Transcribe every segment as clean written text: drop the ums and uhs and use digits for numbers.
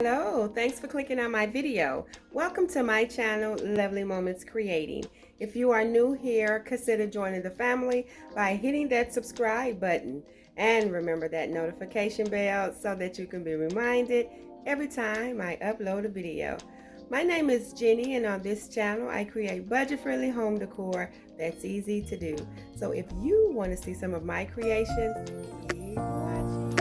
Hello, thanks for clicking on my video. Welcome to my channel, Lovely Moments Creating. If you are new here, consider joining the family by hitting that subscribe button and remember that notification bell so that you can be reminded every time I upload a video. My name is Jenny, and on this channel I create budget-friendly home decor that's easy to do. So if you want to see some of my creations, keep watching.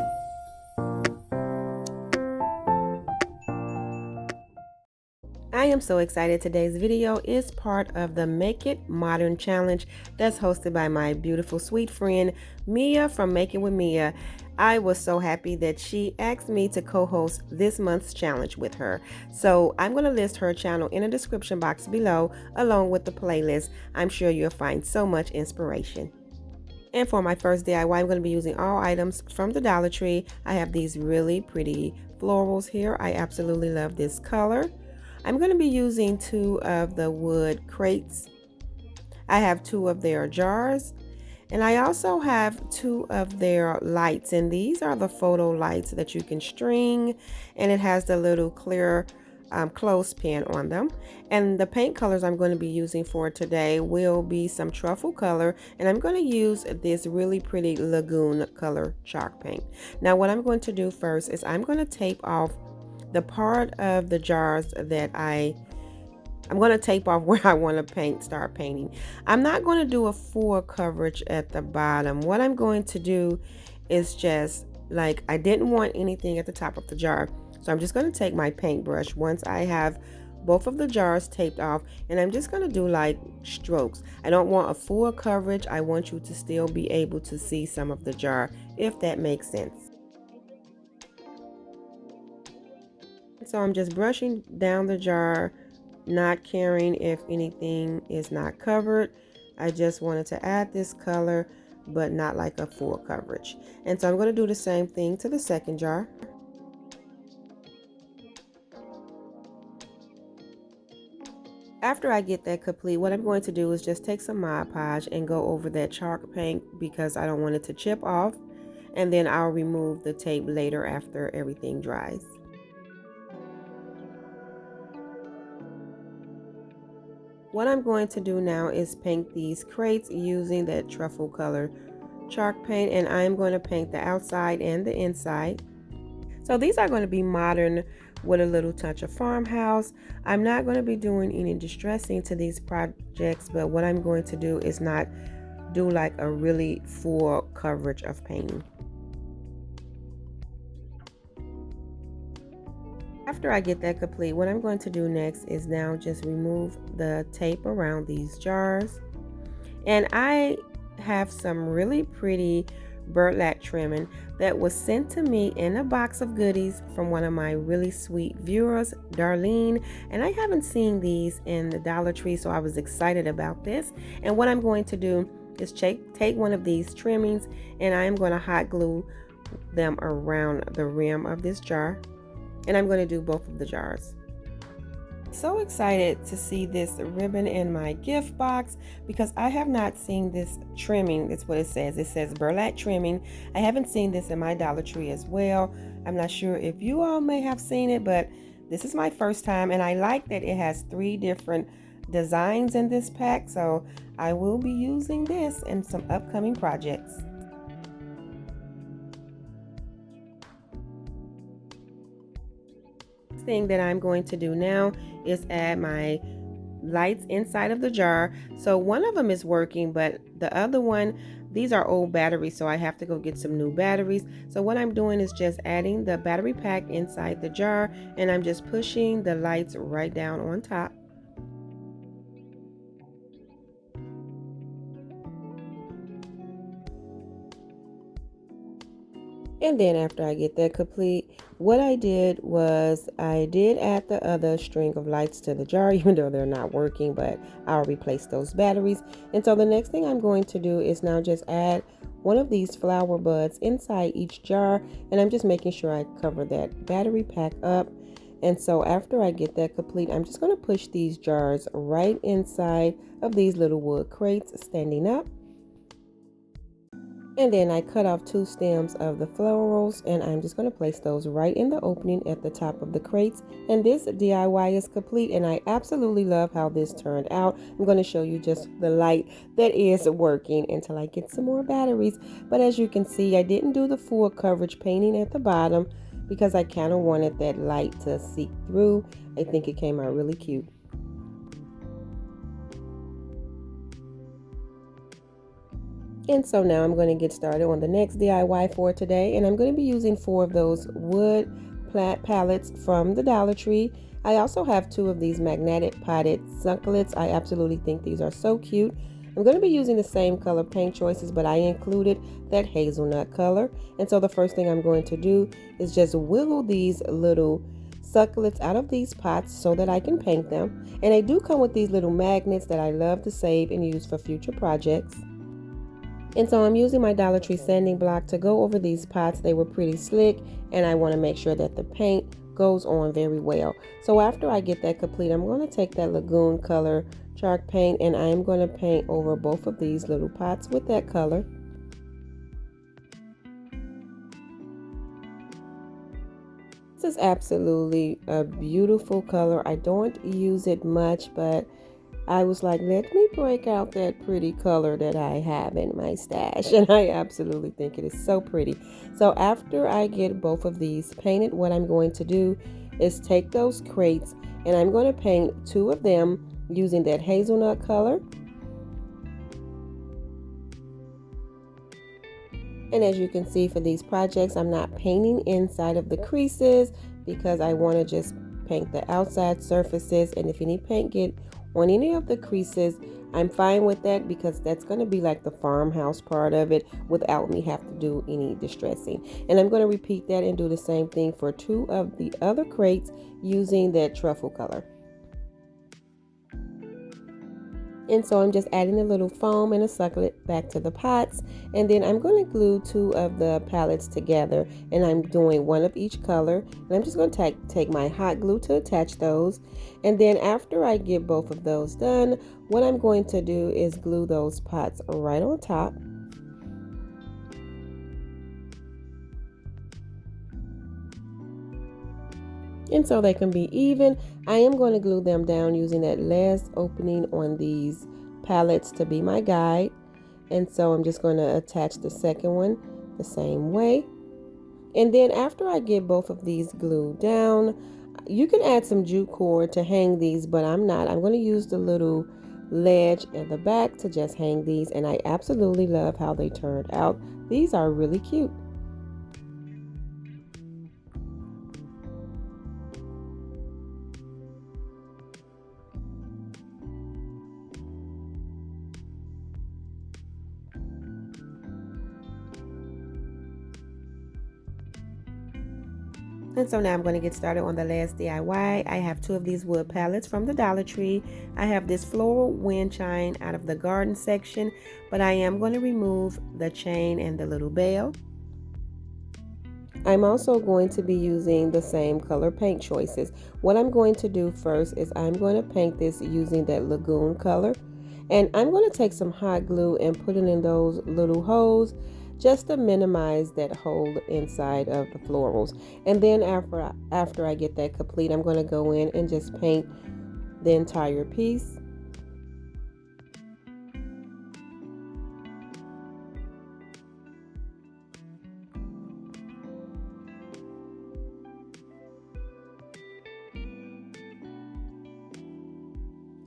I am so excited. Today's video is part of the Make It Modern challenge that's hosted by my beautiful sweet friend Mia from Make It with Mia. I was so happy that she asked me to co-host this month's challenge with her. So I'm going to list her channel in the description box below along with the playlist. I'm sure you'll find so much inspiration. And for my first DIY, I'm going to be using all items from the Dollar Tree. I have these really pretty florals here. I absolutely love this color. I'm going to be using 2 of the wood crates. I have 2 of their jars, and I also have 2 of their lights, and these are the photo lights that you can string, and it has the little clear clothespin on them. And the paint colors I'm going to be using for today will be some truffle color, and I'm going to use this really pretty lagoon color chalk paint. Now what I'm going to do first is I'm going to tape off the part of the jars that I'm going to tape off where I want to start painting. I'm not going to do a full coverage at the bottom. What I'm going to do is just like, I didn't want anything at the top of the jar. So I'm just going to take my paintbrush once I have both of the jars taped off, and I'm just going to do like strokes. I don't want a full coverage. I want you to still be able to see some of the jar, if that makes sense. So I'm just brushing down the jar, not caring if anything is not covered. I just wanted to add this color, but not like a full coverage. And so I'm going to do the same thing to the second jar. After I get that complete, what I'm going to do is just take some Mod Podge and go over that chalk paint because I don't want it to chip off. And then I'll remove the tape later after everything dries. What I'm going to do now is paint these crates using that truffle color chalk paint, and I'm going to paint the outside and the inside. So these are going to be modern with a little touch of farmhouse. I'm not going to be doing any distressing to these projects, but what I'm going to do is not do like a really full coverage of painting. After I get that complete, what I'm going to do next is now just remove the tape around these jars. And I have some really pretty burlap trimming that was sent to me in a box of goodies from one of my really sweet viewers, Darlene. And I haven't seen these in the Dollar Tree, so I was excited about this. And what I'm going to do is take one of these trimmings, and I am going to hot glue them around the rim of this jar. And I'm going to do both of the jars. So excited to see this ribbon in my gift box because I have not seen this trimming. That's what it says. It says burlap trimming. I haven't seen this in my Dollar Tree as well. I'm not sure if you all may have seen it, but this is my first time, and I like that it has 3 different designs in this pack. So I will be using this in some upcoming projects. Thing that I'm going to do now is add my lights inside of the jar. So one of them is working, but the other one, these are old batteries, so I have to go get some new batteries. So what I'm doing is just adding the battery pack inside the jar, and I'm just pushing the lights right down on top. And then after I get that complete, what I did was I did add the other string of lights to the jar, even though they're not working, but I'll replace those batteries. And so the next thing I'm going to do is now just add one of these flower buds inside each jar, and I'm just making sure I cover that battery pack up. And so after I get that complete, I'm just going to push these jars right inside of these little wood crates standing up. And then I cut off 2 stems of the florals, and I'm just going to place those right in the opening at the top of the crates. And this DIY is complete, and I absolutely love how this turned out. I'm going to show you just the light that is working until I get some more batteries. But as you can see, I didn't do the full coverage painting at the bottom because I kind of wanted that light to seep through. I think it came out really cute. And so now I'm going to get started on the next DIY for today, and I'm going to be using 4 of those wood plant palettes from the Dollar Tree. I also have 2 of these magnetic potted succulents. I absolutely think these are so cute. I'm going to be using the same color paint choices, but I included that hazelnut color. And so the first thing I'm going to do is just wiggle these little succulents out of these pots so that I can paint them. And they do come with these little magnets that I love to save and use for future projects. And so I'm using my Dollar Tree sanding block to go over these pots. They were pretty slick, and I want to make sure that the paint goes on very well. So after I get that complete, I'm going to take that lagoon color chalk paint, and I'm going to paint over both of these little pots with that color. This is absolutely a beautiful color. I don't use it much, but I was like, let me break out that pretty color that I have in my stash. And I absolutely think it is so pretty. So after I get both of these painted, what I'm going to do is take those crates and I'm going to paint 2 of them using that hazelnut color. And as you can see for these projects, I'm not painting inside of the creases because I want to just paint the outside surfaces. And if any paint get on any of the creases, I'm fine with that because that's going to be like the farmhouse part of it without me have to do any distressing. And I'm going to repeat that and do the same thing for 2 of the other crates using that truffle color. And so I'm just adding a little foam and a succulent back to the pots. And then I'm going to glue 2 of the palettes together. And I'm doing 1 of each color. And I'm just going to take my hot glue to attach those. And then after I get both of those done, what I'm going to do is glue those pots right on top. And so they can be even. I am going to glue them down using that last opening on these palettes to be my guide. And so I'm just going to attach the second one the same way. And then after I get both of these glued down, you can add some jute cord to hang these, but I'm not. I'm going to use the little ledge at the back to just hang these, and I absolutely love how they turned out. These are really cute. And so now I'm going to get started on the last DIY. I have 2 of these wood pallets from the Dollar Tree. I have this floral wind chime out of the garden section, but I am going to remove the chain and the little bell. I'm also going to be using the same color paint choices. What I'm going to do first is I'm going to paint this using that lagoon color. And I'm going to take some hot glue and put it in those little holes just to minimize that hole inside of the florals. And then after I get that complete, I'm going to go in and just paint the entire piece.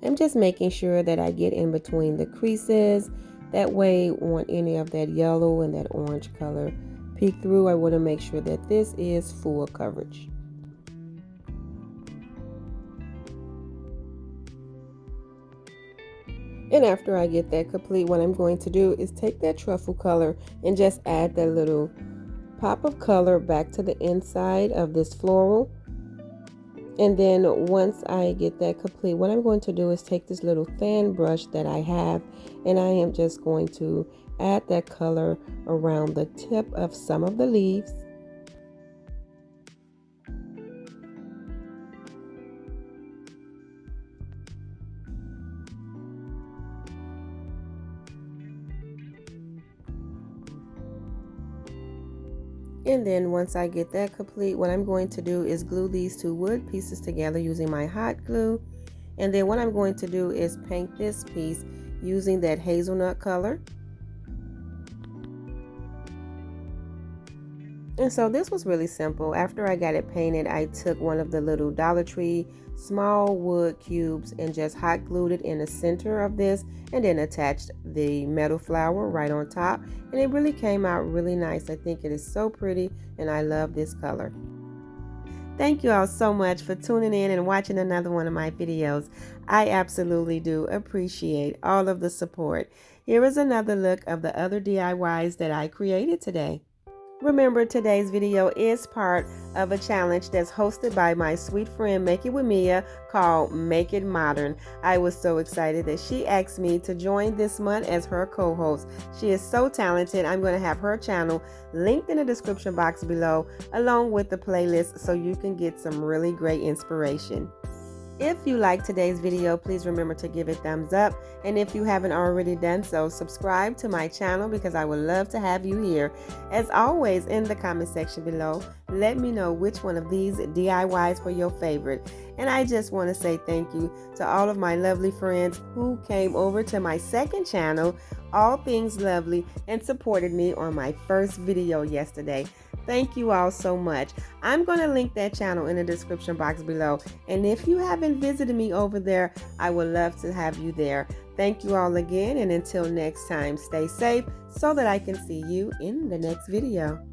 I'm just making sure that I get in between the creases. That way, on any of that yellow and that orange color peek through, I want to make sure that this is full coverage. And after I get that complete, what I'm going to do is take that truffle color and just add that little pop of color back to the inside of this floral. And then once I get that complete, what I'm going to do is take this little fan brush that I have, and I am just going to add that color around the tip of some of the leaves. And then once I get that complete, what I'm going to do is glue these two wood pieces together using my hot glue. And then what I'm going to do is paint this piece using that hazelnut color. And so this was really simple. After I got it painted, I took one of the little Dollar Tree small wood cubes and just hot glued it in the center of this, and then attached the metal flower right on top. And it really came out really nice. I think it is so pretty and I love this color. Thank you all so much for tuning in and watching another one of my videos. I absolutely do appreciate all of the support. Here is another look of the other DIYs that I created today. Remember, today's video is part of a challenge that's hosted by my sweet friend Make It With Mia called Make It Modern. I was so excited that she asked me to join this month as her co-host. She is so talented. I'm going to have her channel linked in the description box below, along with the playlist, so you can get some really great inspiration. If you like today's video, please remember to give it a thumbs up. And if you haven't already done so, subscribe to my channel because I would love to have you here. As always, in the comment section below, let me know which one of these DIYs were your favorite. And I just want to say thank you to all of my lovely friends who came over to my second channel, All Things Lovely, and supported me on my first video yesterday. Thank you all so much. I'm going to link that channel in the description box below. And if you haven't visited me over there, I would love to have you there. Thank you all again. And until next time, stay safe so that I can see you in the next video.